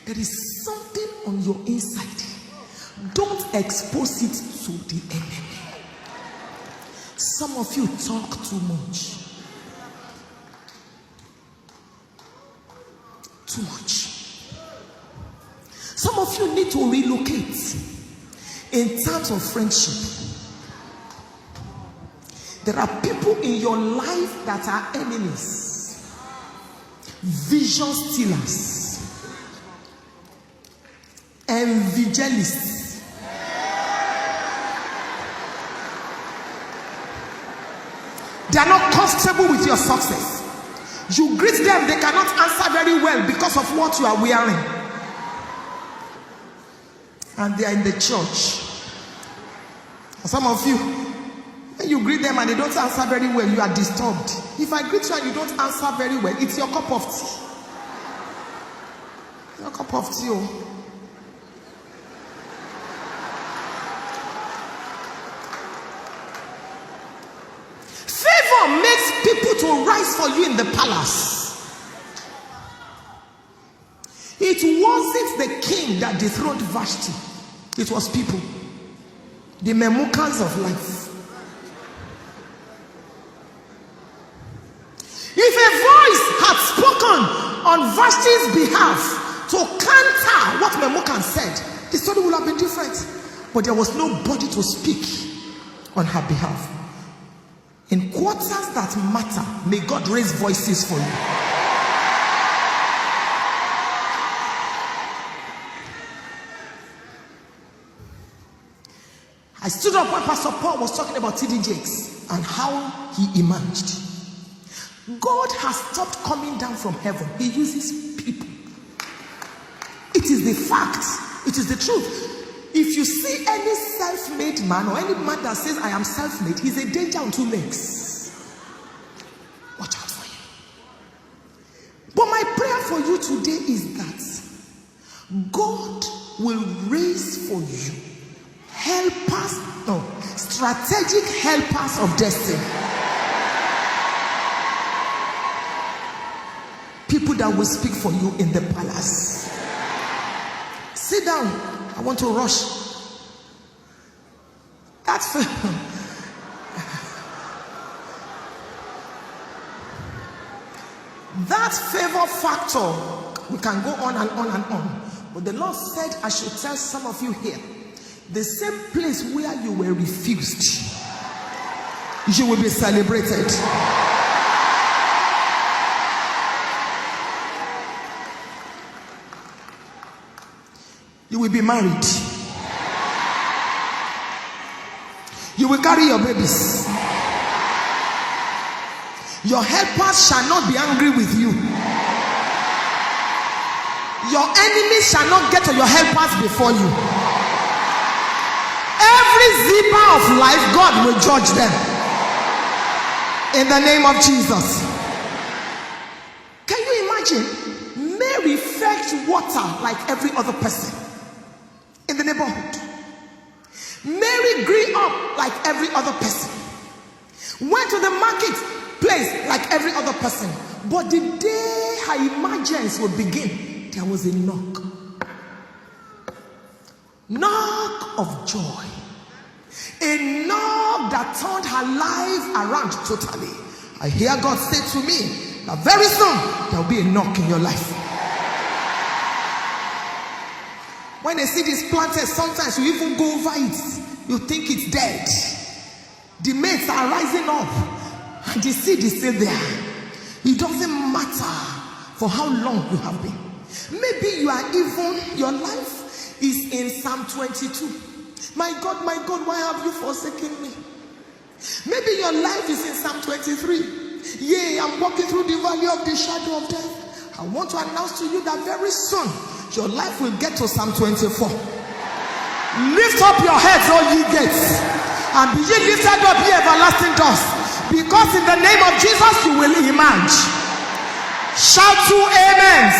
There is something on your inside. Don't expose it to the enemy. Some of you talk too much. Too much. Some of you need to relocate in terms of friendship. There are people in your life that are enemies, vision stealers, evangelists. They are not comfortable with your success. You greet them, they cannot answer very well because of what you are wearing. And they are in the church. Some of you, when you greet them and they don't answer very well, you are disturbed. If I greet you and you don't answer very well, it's your cup of tea. Your cup of tea. Oh. Favor makes people to rise for you in the palace. It wasn't the king that dethroned Vashti. It was people. The Memukans of life. If a voice had spoken on Vashti's behalf to counter what Memucan said, the story would have been different. But there was nobody to speak on her behalf. In quarters that matter, may God raise voices for you. I stood up when Pastor Paul was talking about TD Jakes and how he emerged. God has stopped coming down from heaven. He uses people. It is the fact. It is the truth. If you see any self-made man or any man that says I am self-made, he's a danger on two legs. Watch out for him. But my prayer for you today is that God will raise for you strategic helpers of destiny. People that will speak for you in the palace. Sit down. I want to rush. That's that favor factor. We can go on and on and on. But the Lord said I should tell some of you here, the same place where you were refused, you will be celebrated. You will be married. You will carry your babies. Your helpers shall not be angry with you. Your enemies shall not get to your helpers before you. Every zipper of life, God will judge them. In the name of Jesus. Can you imagine? Mary fetched water like every other person in the neighborhood. Mary grew up like every other person. Went to the marketplace like every other person. But the day her emergence would begin, there was a knock. Knock of joy. A knock that turned her life around totally. I hear God say to me that very soon there will be a knock in your life. When a seed is planted, sometimes you even go over it. You think it's dead. The mates are rising up and the seed is still there. It doesn't matter for how long you have been. Maybe you are even, your life is in Psalm 22. My God, why have you forsaken me? Maybe your life is in Psalm 23. Yea, I'm walking through the valley of the shadow of death. I want to announce to you that very soon your life will get to Psalm 24. Lift up your heads, all ye gates, and be ye lifted up, ye everlasting doors, because in the name of Jesus you will emerge. Shout two amens.